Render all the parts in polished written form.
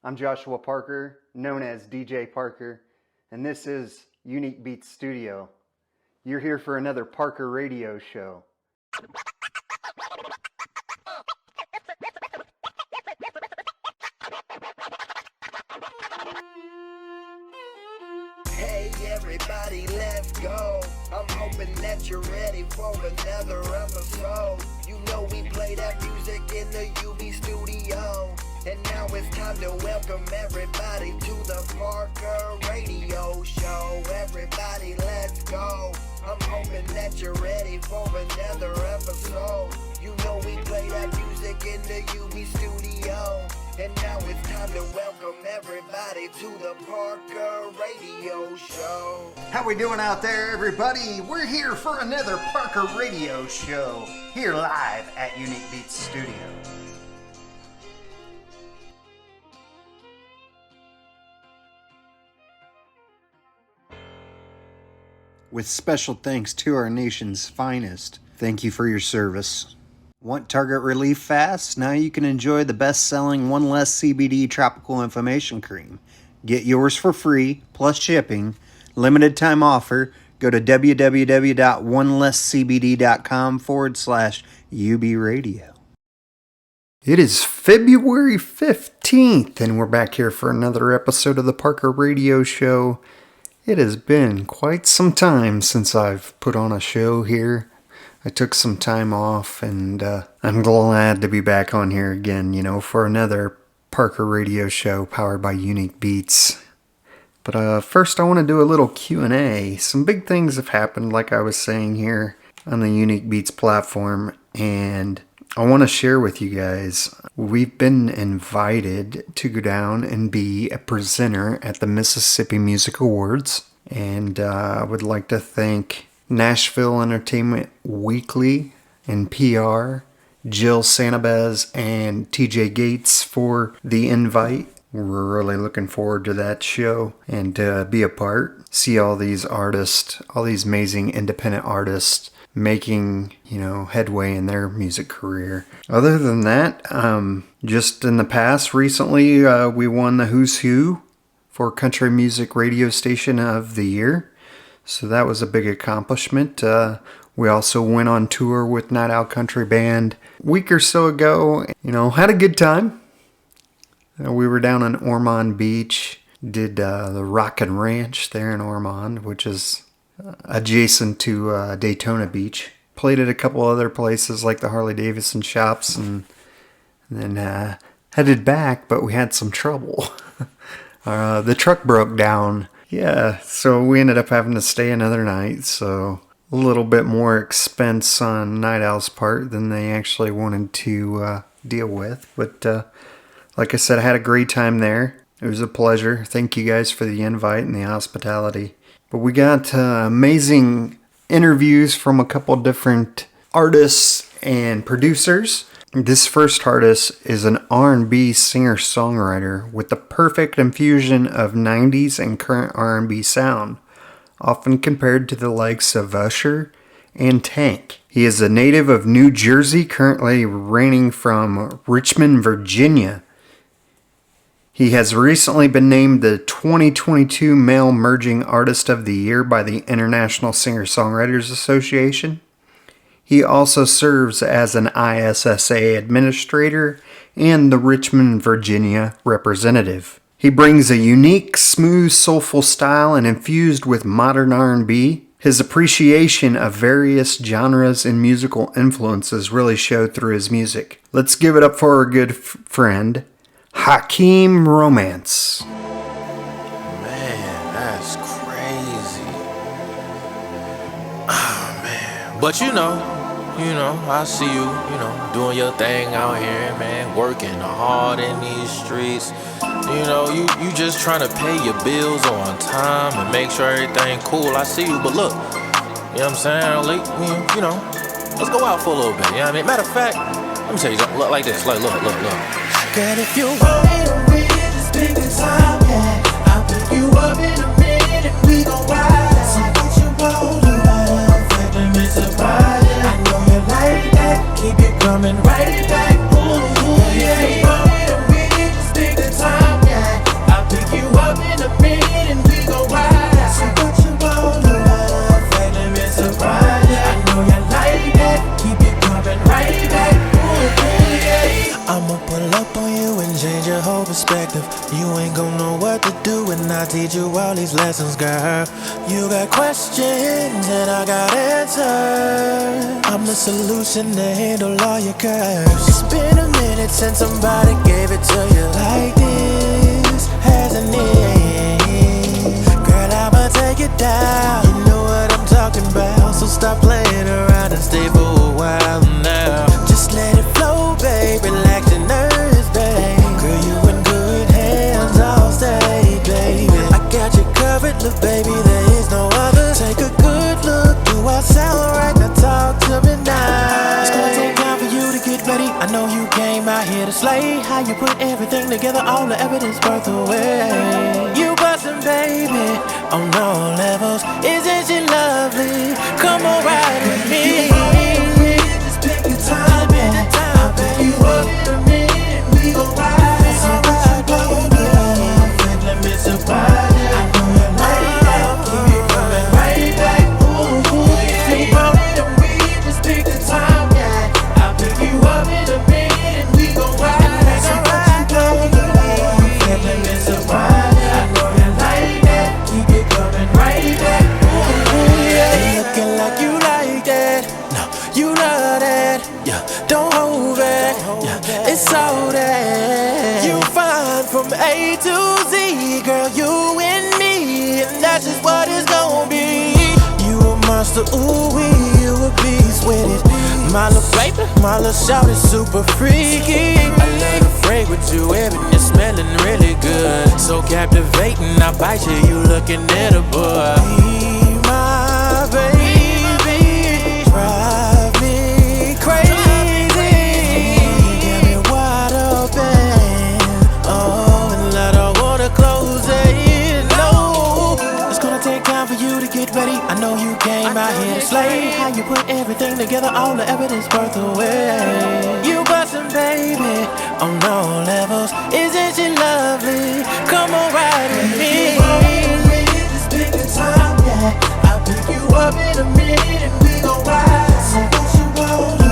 I'm Joshua Parker, known as DJ Parker, and this is Unique Beats Studio. You're here for another Parker radio show. Hey everybody, let's go. I'm hoping that you're ready for another episode. You know we play that music in the UB studio. And now it's time to welcome everybody to the Parker radio show. Everybody, let's go. I'm hoping that you're ready for another episode. You know we play that music in the UB studio. And now it's time to welcome everybody to the Parker radio show. How we doing out there, everybody? We're here for another Parker radio show, here live at Unique Beats Studio. With special thanks to our nation's finest, thank you for your service. Want target relief fast? Now you can enjoy the best-selling One Less CBD Tropical Inflammation Cream. Get yours for free, plus shipping. Limited time offer. Go to www.onelesscbd.com/UB-radio. It is February 15th, and we're back here for another episode of the Parker Radio Show. It has been quite some time since I've put on a show here. I took some time off, and I'm glad to be back on here again, for another Parker Radio Show powered by Unique Beats. But first I want to do a little Q&A. Some big things have happened, like I was saying here on the Unique Beats platform, and I want to share with you guys. We've been invited to go down and be a presenter at the Mississippi Music Awards, and I would like to thank Nashville Entertainment Weekly and PR, Jill Sanabez and TJ Gates for the invite. We're really looking forward to that show and to be a part, see all these artists, all these amazing independent artists making, headway in their music career. Other than that, just in the past, recently, we won the Who's Who for Country Music Radio Station of the Year. So that was a big accomplishment. We also went on tour with Night Owl Country Band a week or so ago. Had a good time. We were down on Ormond Beach, did the Rockin' Ranch there in Ormond, which is adjacent to Daytona Beach. Played at a couple other places like the Harley Davidson shops, and then headed back, but we had some trouble. The truck broke down. Yeah, so we ended up having to stay another night, so a little bit more expense on Night Owl's part than they actually wanted to deal with. But like I said, I had a great time there. It was a pleasure. Thank you guys for the invite and the hospitality. But we got amazing interviews from a couple different artists and producers. This first artist is an R&B singer-songwriter with the perfect infusion of 90s and current R&B sound, often compared to the likes of Usher and Tank. He is a native of New Jersey, currently reigning from Richmond, Virginia. He has recently been named the 2022 Male Merging Artist of the Year by the International Singer-Songwriters Association. He also serves as an ISSA administrator and the Richmond, Virginia representative. He brings a unique, smooth, soulful style and infused with modern R&B. His appreciation of various genres and musical influences really showed through his music. Let's give it up for our good friend, Hakeem Romance. Man, that's crazy. Oh, man. But I see you, doing your thing out here, man, working hard in these streets. You just trying to pay your bills on time and make sure everything cool. I see you, but look, you know what I'm saying? Let's go out for a little bit, you know what I mean? Matter of fact, let me tell you something, look like this, look. Girl, if you want me to win, just take the time, yeah. I'll pick you up in a minute, we gon' ride. So what you want, you got to miss a ride. I know you like that, keep it coming right back. Ooh, yeah. If you want me to win, just take the time, yeah. change your whole perspective. You ain't gon' know what to do when I teach you all these lessons, girl. You got questions and I got answers. I'm the solution to handle all your curves. It's been a minute since somebody gave it to you like this, hasn't it? Girl, I'ma take it down. You know what I'm talking about, so stop playing around and stay for a while now. Just let it flow, babe. Relax your nerves, babe. Girl, you in good hands, I'll stay, baby. I got you covered, look, baby, there is no other. Take a good look, do I sound right? Now talk to me now. It's gonna take time for you to get ready. I know you came out here to slay. How you put everything together, all the evidence birth away. You bustin', baby, on all levels. Isn't she lovely? Come on, ride with me. Just pick your time, man. I'll pick you up in a minute. We gon' ride. So what you gon' do? Let me surprise you. I know you like that. Keep it coming right back. Ooh, yeah. You want it and we just pick the time, yeah. I'll pick you up in a minute. We gon' ride. So what you gon' do? Let me surprise you. I know you like that. Keep it coming right back. Ooh, yeah. Ain't looking like you like that. No, you love that. Yeah, don't hold back. Yeah, it's all that. You find from A to Z, girl, you and me, and that's just what it's gonna be. You a monster, ooh wee, you a beast with it. My little baby, my little shout is super freaky. I lay afraid with you, everything is smelling really good. So captivating, I bite you, you looking at a boy. Be my baby, drive me crazy. Get me wide open, oh, and I don't wanna close it, no. It's gonna take time for you to get ready. I know you came out here to slay. How you put everything together, all the evidence birth away. You bustin', baby, on all levels. Isn't she lovely? Come on, ride with me. Just pick the time, yeah. I'll pick you up in a minute and we gon' ride. So what you gon' do?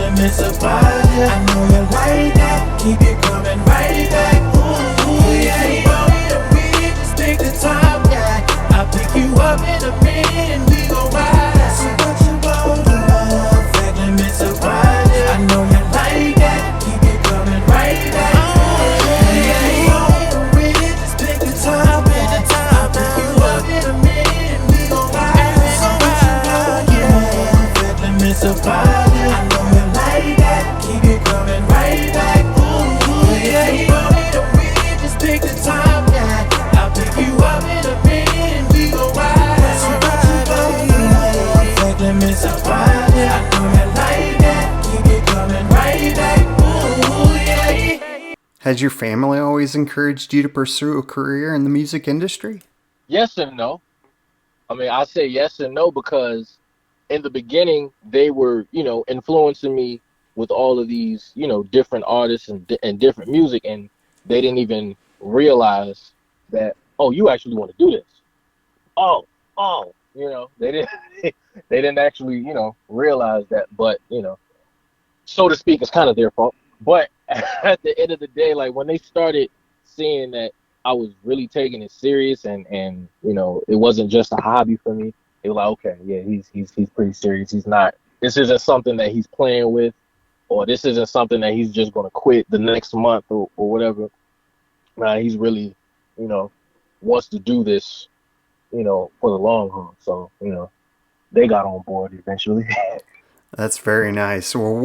Let me surprise you. I know you like that. Keep it coming right back. Ooh, yeah. You want it and we just pick the time, yeah. I'll pick you up in a minute and we gon' ride. So what you gon' do? Let me surprise you. I know you like that. Keep it coming right back. Ooh, yeah. You want it and we just pick the time, yeah. I'll pick you up in a minute and we gon' ride. So what you gon' do? Let me surprise you. I know you like that. Keep it coming right back. Ooh, yeah. You want it and we just pick the time, yeah. I'll pick you up in a minute and we gon' ride. So what you gon' do? Let me surprise you. I know you like that. Keep it coming right back. Ooh, yeah. Has your family always encouraged you to pursue a career in the music industry? Yes and no. I mean, I say yes and no because in the beginning they were, influencing me with all of these, different artists and different music, and they didn't even realize that, oh, you actually want to do this. Oh, oh, they didn't they didn't actually, realize that, but, so to speak, it's kind of their fault. But at the end of the day, like when they started seeing that I was really taking it serious and it wasn't just a hobby for me, they were like, okay, yeah, he's pretty serious. He's not. This isn't something that he's playing with, or this isn't something that he's just gonna quit the next month or whatever. He's really, wants to do this, for the long haul. So they got on board eventually. That's very nice. Well,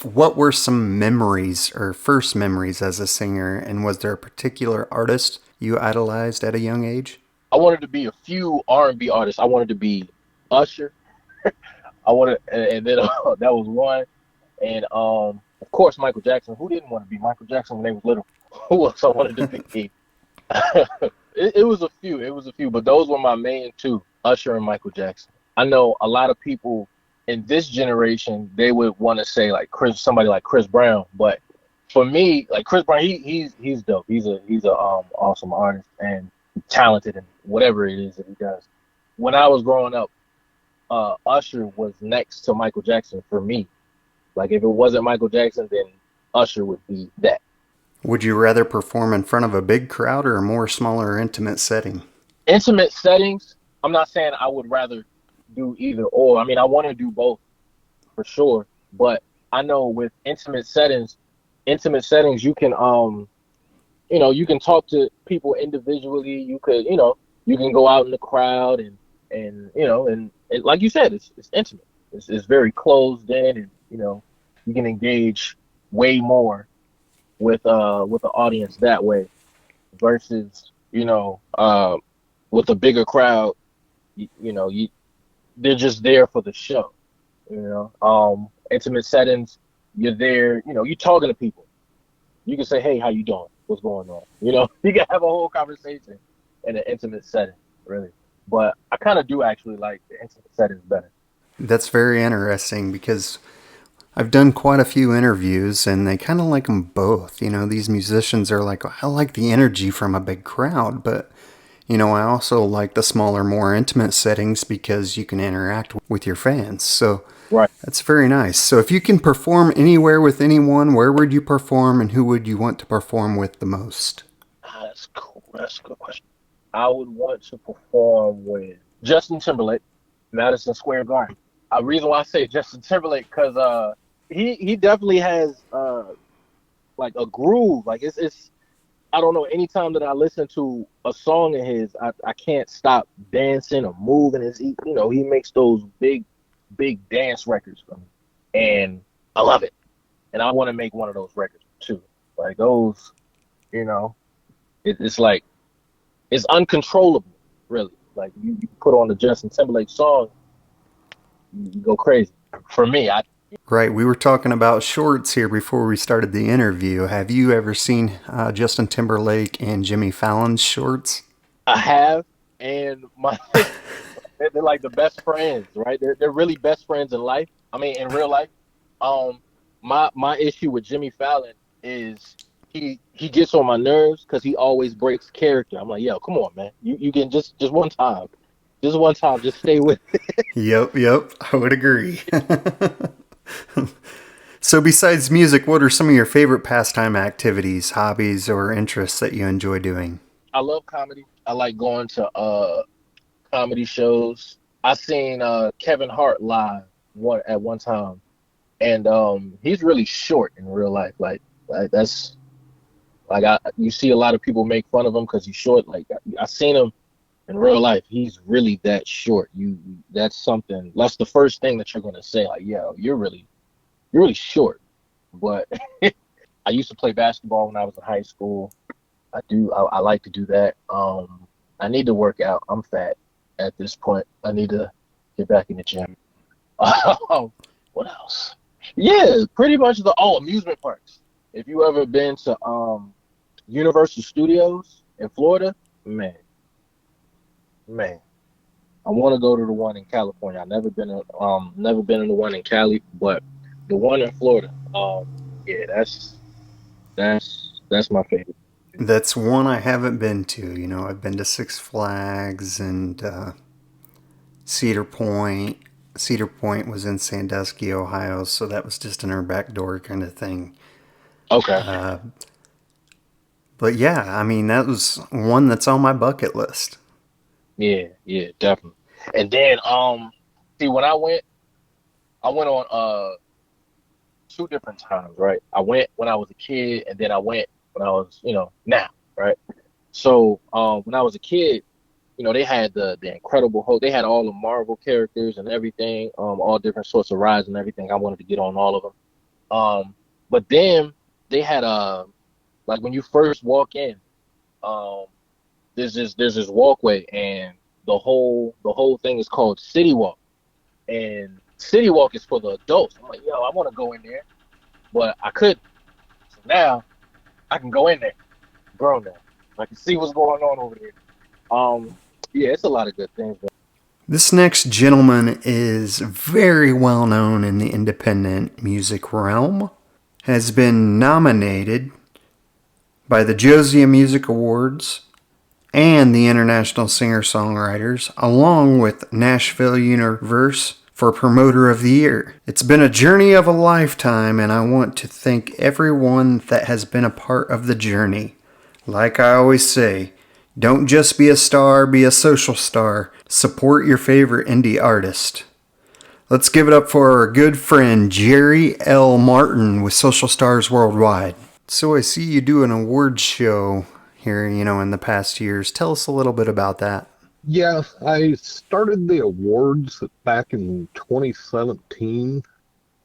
what were some memories or first memories as a singer, and was there a particular artist you idolized at a young age? I wanted to be a few R&B artists. I wanted to be Usher. And then that was one. And of course, Michael Jackson. Who didn't want to be Michael Jackson when they was little? Who else I wanted to be? It was a few. It was a few, but those were my main two: Usher and Michael Jackson. I know a lot of people in this generation, they would want to say like somebody like Chris Brown, but for me, like Chris Brown, he's dope. He's a awesome artist and talented in whatever it is that he does. When I was growing up, Usher was next to Michael Jackson for me. Like if it wasn't Michael Jackson, then Usher would be that. Would you rather perform in front of a big crowd or a more smaller, intimate setting? Intimate settings, I'm not saying I would rather do either or. I mean, I want to do both for sure, but I know with intimate settings, you can you can talk to people individually. You could, you can go out in the crowd and like you said, it's intimate. It's very closed in, and you can engage way more with the audience that way versus with a bigger crowd. You they're just there for the show. Intimate settings, you're there. You're talking to people. You can say, "Hey, how you doing? What's going on?" You can have a whole conversation in an intimate setting, really. But I kind of do actually like the intimate settings better. That's very interesting because I've done quite a few interviews and they kind of like them both. These musicians are like, I like the energy from a big crowd, but I also like the smaller, more intimate settings because you can interact with your fans. So Right. that's very nice. So if you can perform anywhere with anyone, where would you perform and who would you want to perform with the most? That's cool. That's a good question. I would want to perform with Justin Timberlake, Madison Square Garden. A reason why I say Justin Timberlake because he definitely has like a groove. Like it's I don't know. Anytime that I listen to a song of his, I can't stop dancing or moving. He makes those big dance records for me, and I love it. And I want to make one of those records too. Like those, you know, it's like it's uncontrollable, really. Like you put on the Justin Timberlake song, you go crazy. For me, Right, we were talking about shorts here before we started the interview. Have you ever seen Justin Timberlake and Jimmy Fallon's shorts? I have, and my they're like the best friends, right? They're really best friends in life. I mean, in real life. Um, my issue with Jimmy Fallon is he gets on my nerves because he always breaks character. I'm like, yo, come on, man. You can just one time, just stay with. Yep, I would agree. So, besides music, what are some of your favorite pastime activities, hobbies, or interests that you enjoy doing? I love comedy. I like going to comedy shows. I seen Kevin Hart live one time, and he's really short in real life. Like that's like you see a lot of people make fun of him because he's short. Like I seen him in real life. He's really that short. That's something. That's the first thing that you're gonna say. Like, yeah, you're really short. But I used to play basketball when I was in high school. I like to do that. I need to work out. I'm fat at this point. I need to get back in the gym. What else? Yeah, pretty much amusement parks. If you ever been to Universal Studios in Florida, man, man, I want to go to the one in California. I've never been in the one in Cali, but the one in Florida, yeah, that's my favorite. That's one I haven't been to. I've been to Six Flags and Cedar Point. Cedar Point was in Sandusky, Ohio, so that was just in our back door kind of thing. Okay. But yeah, I mean, that was one that's on my bucket list. Yeah, yeah, definitely. And then see when I went on two different times, right? I went when I was a kid and then I went when I was, now, right? So when I was a kid, they had the Incredible Hulk. They had all the Marvel characters and everything, all different sorts of rides and everything. I wanted to get on all of them. But then they had like when you first walk in, um there's this walkway and the whole thing is called City Walk. And City Walk is for the adults. I'm like, yo, I want to go in there, but I couldn't. So now I can go in there, grown now. I can see what's going on over there. Yeah, it's a lot of good things. This next gentleman is very well known in the independent music realm, has been nominated by the Josia Music Awards and the International Singer Songwriters, along with Nashville Universe for Promoter of the Year. It's been a journey of a lifetime, and I want to thank everyone that has been a part of the journey. Like I always say, don't just be a star, be a social star. Support your favorite indie artist. Let's give it up for our good friend Jerry L. Martin with Social Stars Worldwide. So I see you do an awards show here, in the past years. Tell us a little bit about that. Yeah, I started the awards back in 2017.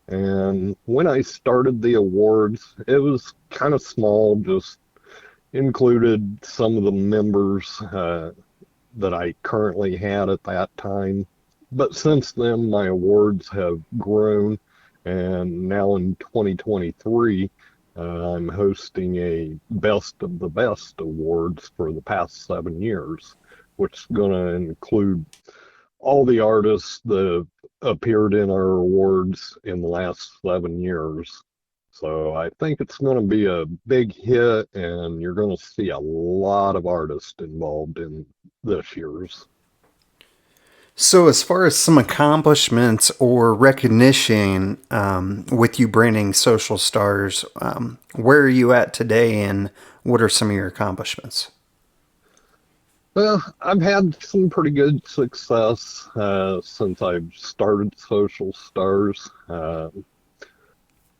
And when I started the awards, it was kind of small, just included some of the members that I currently had at that time. But since then, my awards have grown, and now in 2023, I'm hosting a Best of the Best awards for the past 7 years, which is going to include all the artists that have appeared in our awards in the last 7 years. So I think it's going to be a big hit, and you're going to see a lot of artists involved in this year's. So, as far as some accomplishments or recognition with you branding Social Stars, where are you at today and what are some of your accomplishments? Well, I've had some pretty good success since I've started Social Stars.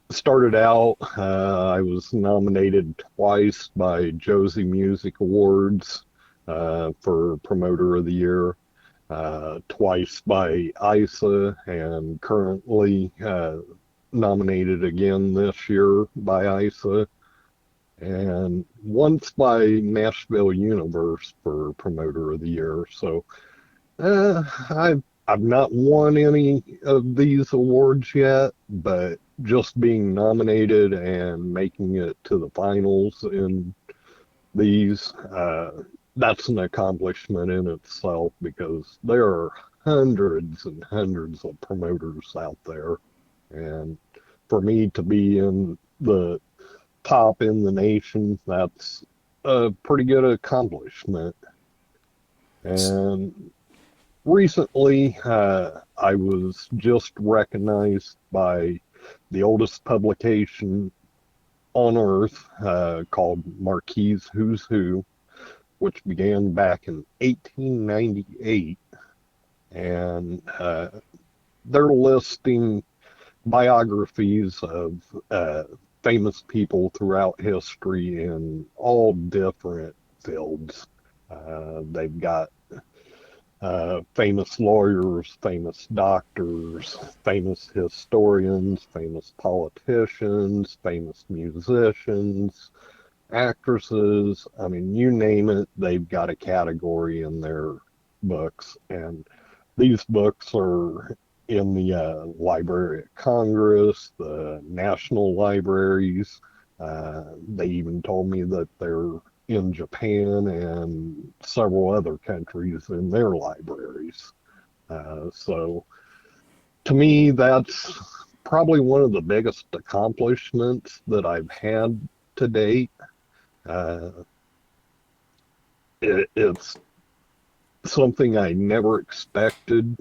Started out, I was nominated twice by Josie Music Awards for Promoter of the Year, twice by ISA, and currently nominated again this year by ISA, and once by Nashville Universe for Promoter of the Year. So I've not won any of these awards yet, but just being nominated and making it to the finals in these, that's an accomplishment in itself because there are hundreds and hundreds of promoters out there. And for me to be in the top in the nation, that's a pretty good accomplishment. And recently, I was just recognized by the oldest publication on Earth called Marquis Who's Who, which began back in 1898. And they're listing biographies of famous people throughout history in all different fields. They've got famous lawyers, famous doctors, famous historians, famous politicians, famous musicians, actresses. I mean, you name it, they've got a category in their books. And these books are in the Library of Congress, the national libraries. They even told me that they're in Japan and several other countries in their libraries. So to me, that's probably one of the biggest accomplishments that I've had to date. Uh, it's something I never expected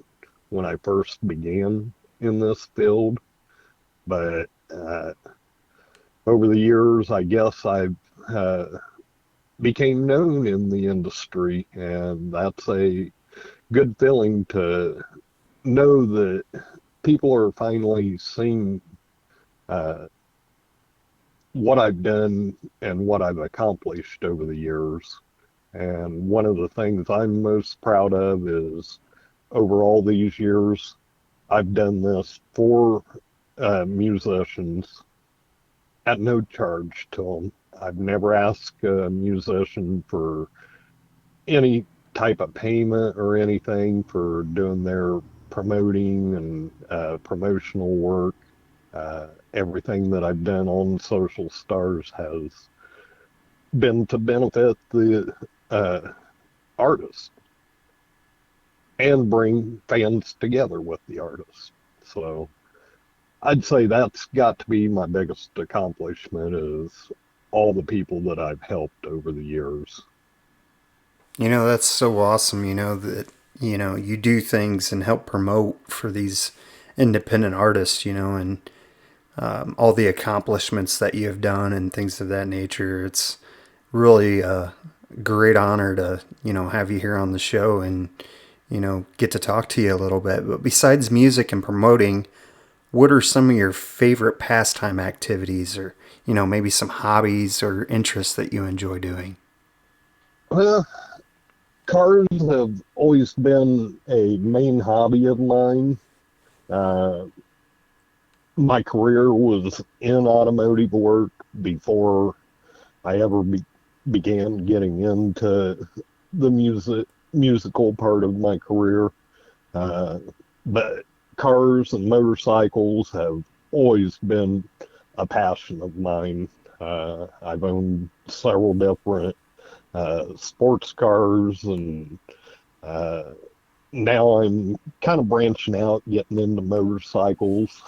when I first began in this field, but over the years, I guess I've became known in the industry, and that's a good feeling to know that people are finally seeing uh, what I've done and what I've accomplished over the years. And one of the things I'm most proud of is over all these years, I've done this for musicians at no charge to them. I've never asked a musician for any type of payment or anything for doing their promoting and promotional work. Everything that I've done on Social Stars has been to benefit the uh, artist and bring fans together with the artist. So I'd say that's got to be my biggest accomplishment is all the people that I've helped over the years. That's so awesome, that you do things and help promote for these independent artists, and all the accomplishments that you have done and things of that nature. It's really a great honor to, have you here on the show and, get to talk to you a little bit. But besides music and promoting, what are some of your favorite pastime activities or, maybe some hobbies or interests that you enjoy doing? Well, cars have always been a main hobby of mine. Uh, my career was in automotive work before I ever began getting into the musical part of my career. Uh, but cars and motorcycles have always been a passion of mine. I've owned several different sports cars, and uh, now I'm kind of branching out, getting into motorcycles.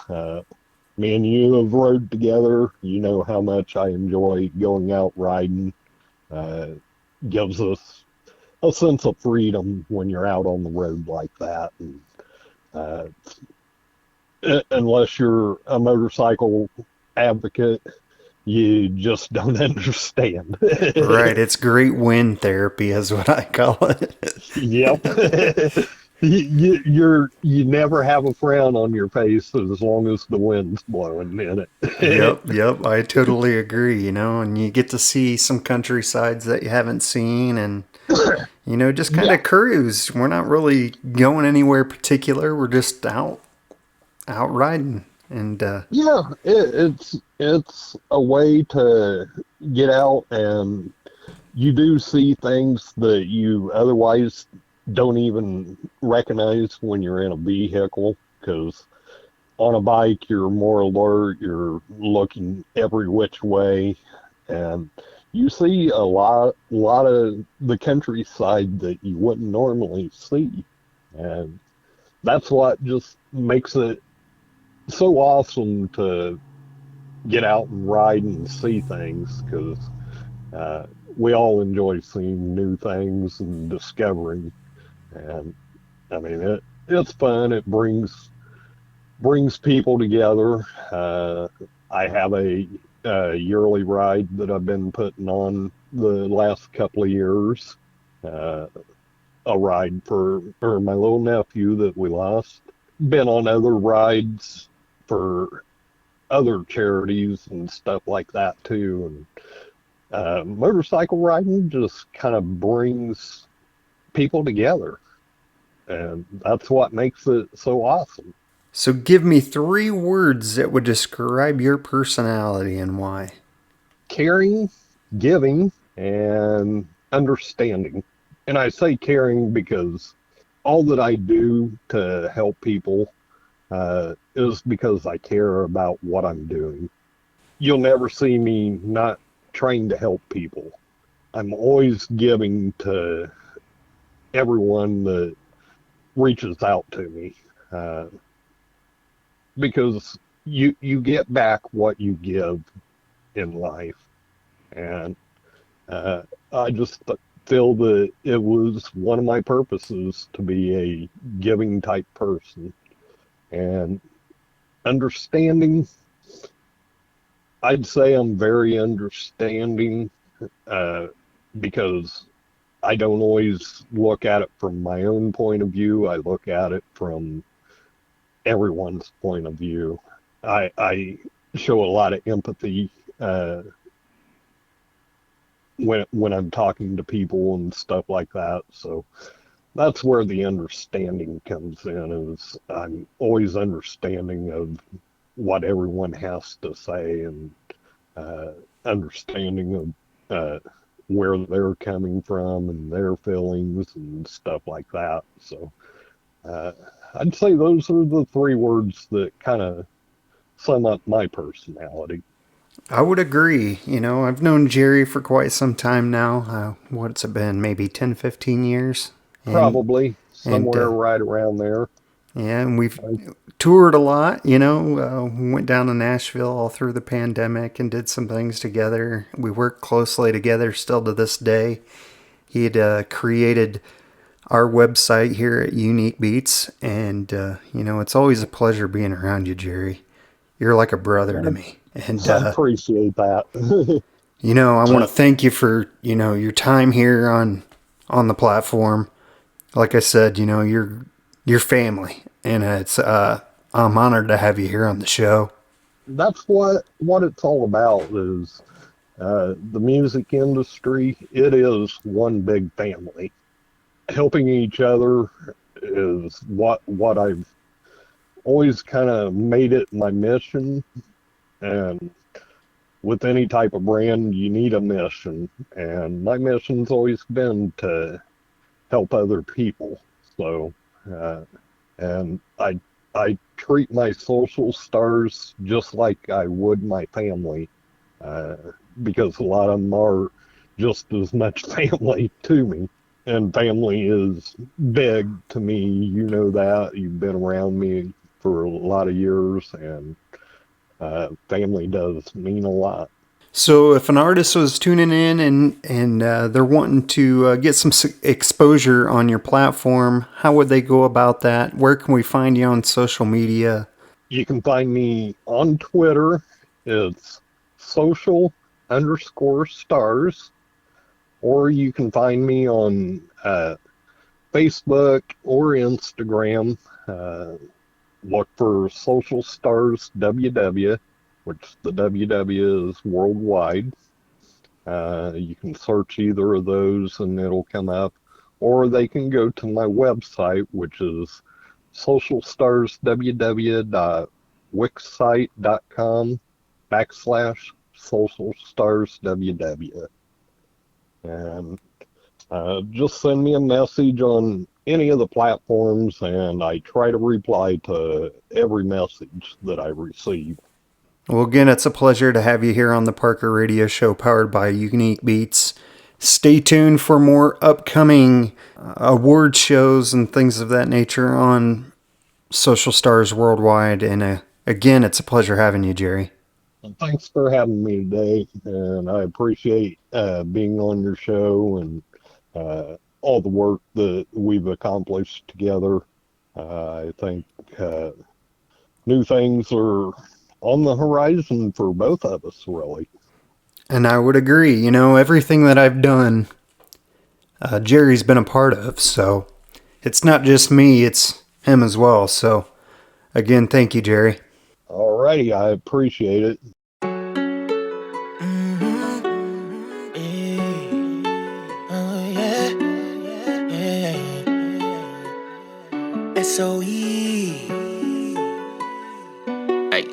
Me and you have rode together. You know how much I enjoy going out riding. Uh, Gives us a sense of freedom when you're out on the road like that. And uh, unless you're a motorcycle advocate, you just don't understand. Right. It's great wind therapy is what I call it. Yep. You never have a frown on your face as long as the wind's blowing in it. Yep, yep, I totally agree, and you get to see some countrysides that you haven't seen and, just kind Yeah, of cruise. We're not really going anywhere particular. We're just out riding. And, yeah. It's a way to get out, and you do see things that you otherwise don't even recognize when you're in a vehicle. Because on a bike, you're more alert, you're looking every which way, and you see lot of the countryside that you wouldn't normally see. And that's what just makes it so awesome to get out and ride and see things, because uh, we all enjoy seeing new things and discovering. And I mean, it's fun. It brings people together. I have a yearly ride that I've been putting on the last couple of years. Uh, a ride for my little nephew that we lost. Been on other rides for other charities and stuff like that too. And motorcycle riding just kind of brings people together, and that's what makes it so awesome. so give me 3 words that would describe your personality and why. Caring, giving, and understanding. And I say caring because all that I do to help people is because I care about what I'm doing. You'll never see me not trying to help people. I'm always giving to everyone that reaches out to me, uh, because you get back what you give in life. And uh, I just feel that it was one of my purposes to be a giving type person. And understanding, I'd say I'm very understanding, uh, because I don't always look at it from my own point of view. I look at it from everyone's point of view. I show a lot of empathy when I'm talking to people and stuff like that. So that's where the understanding comes in. Is I'm always understanding of what everyone has to say, and uh, understanding of where they're coming from and their feelings and stuff like that. So uh, I'd say those are the 3 words that kind of sum up my personality. I would agree. I've known Jerry for quite some time now. What's it been? Maybe 10, 15 years? And, Probably and, somewhere right around there. yeah, and we've toured a lot, we went down to Nashville all through the pandemic and did some things together. We work closely together still to this day. He had created our website here at Unique Beats. And, it's always a pleasure being around you, Jerry. You're like a brother to me. And, I appreciate that. I want to thank you for, your time here on the platform. Like I said, you're family. And I'm honored to have you here on the show. That's what it's all about is the music industry. It is one big family. Helping each other is what I've always kind of made it my mission. And with any type of brand, you need a mission. And my mission's always been to help other people. So, and I treat my social stars just like I would my family, because a lot of them are just as much family to me. And family is big to me. You know that. You've been around me for a lot of years, and family does mean a lot. So if an artist was tuning in and they're wanting to get some exposure on your platform, how would they go about that? Where can we find you on social media? You can find me on Twitter. It's social_stars. Or you can find me on Facebook or Instagram. Look for Social Stars WW, which the WW is worldwide. You can search either of those and it'll come up. Or they can go to my website, which is socialstarswww.wixsite.com/socialstarsww. And just send me a message on any of the platforms, and I try to reply to every message that I receive. Well, again, it's a pleasure to have you here on the Parker Radio Show powered by Unique Beats. Stay tuned for more upcoming award shows and things of that nature on Social Stars Worldwide. And again, it's a pleasure having you, Jerry. And thanks for having me today, and I appreciate being on your show and all the work that we've accomplished together. I think new things are on the horizon for both of us, really. And I would agree. Everything that I've done, Jerry's been a part of. So it's not just me, it's him as well. So again, thank you, Jerry. Alrighty, I appreciate it. SOE. Hey,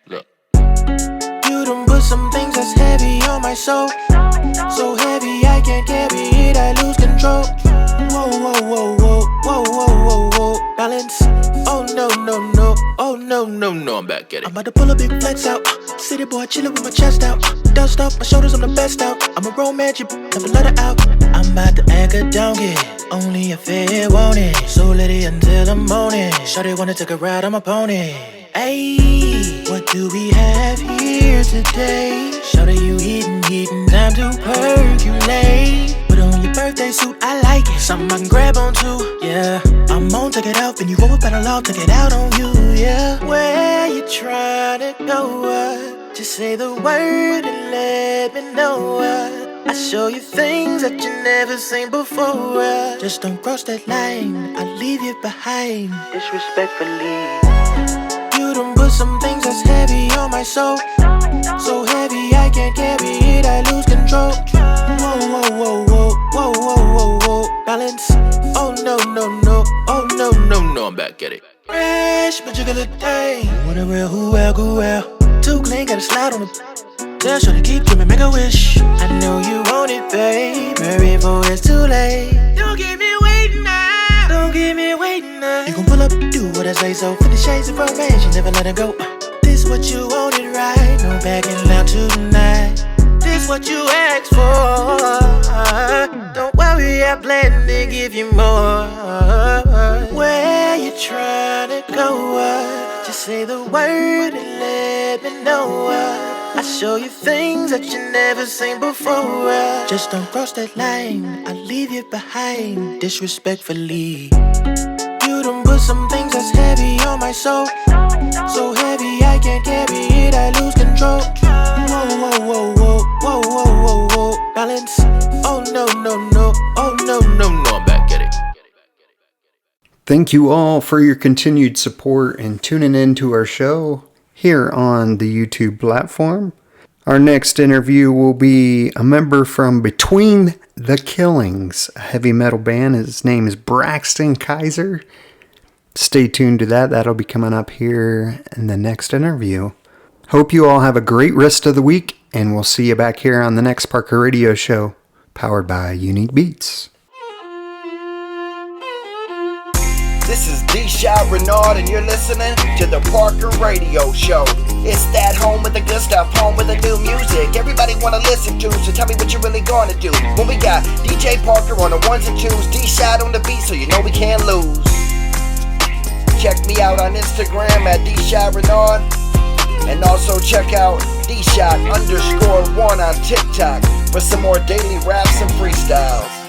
look. You done put some things that's heavy on my soul. So heavy I can't carry it, I lose control. Whoa, whoa, whoa, whoa, whoa, whoa, whoa, whoa. Balance. Oh no, no, no. Oh no, no, no, I'm back at it. I'm about to pull a big flex out. City boy chillin' with my chest out. Dust off my shoulders, I'm the best out. I'm a romantic, never let her out. I'm about to anchor down, get only if it want it. So let it until the morning. Shawty wanna take a ride on my pony. Ayy, what do we have here today? Shawty, you eatin', time to percolate. Put on your birthday suit, I like it. Something I can grab onto, yeah. I'm on, take it out, then you roll up better love, take it out on you, yeah. Where you tryna go? Just say the word and let me know. I show you things that you never seen before. Just don't cross that line, I'll leave you behind. Disrespectfully. You done put some things that's heavy on my soul. So heavy I can't carry it, I lose control. Whoa, whoa, whoa, whoa, whoa, whoa, whoa, whoa. Balance. Oh no, no, no. Oh no, no, no, I'm back at it. Fresh, but you gonna day. What a real who well. Too clean, gotta slide on the. Tell sure to keep dreaming, make a wish. I know you want it, babe. Hurry before it's too late. Don't keep me waiting now. Don't keep me waiting now. You gon' pull up, do what I say so. Finish shades of romance, you never let it go. This what you wanted, right? No backing out tonight. This what you asked for. Don't worry, I plan to give you more. Where you tryna go? Just say the word and let me know. I show you things that you never seen before. Just don't cross that line, I'll leave you behind disrespectfully. You done put some things that's heavy on my soul. So heavy I can't carry it, I lose control. Whoa, whoa, whoa, whoa, whoa, whoa, whoa, whoa. Balance, oh no, no, no, oh no, no, no, I'm back at it. Thank you all for your continued support and tuning in to our show here on the YouTube platform. Our next interview will be a member from Between the Killings, a heavy metal band. His name is Braxton Kaiser. Stay tuned to that. That'll be coming up here in the next interview. Hope you all have a great rest of the week, and we'll see you back here on the next Parker Radio Show, powered by Unique Beats. This is D-Shot Renard, and you're listening to the Parker Radio Show. It's that home with the good stuff, home with the new music everybody wanna listen to, so tell me what you really gonna do. When we got DJ Parker on the ones and twos, D-Shot on the beat, so you know we can't lose. Check me out on Instagram at D-Shot Renard, and also check out D-Shot_1 on TikTok for some more daily raps and freestyles.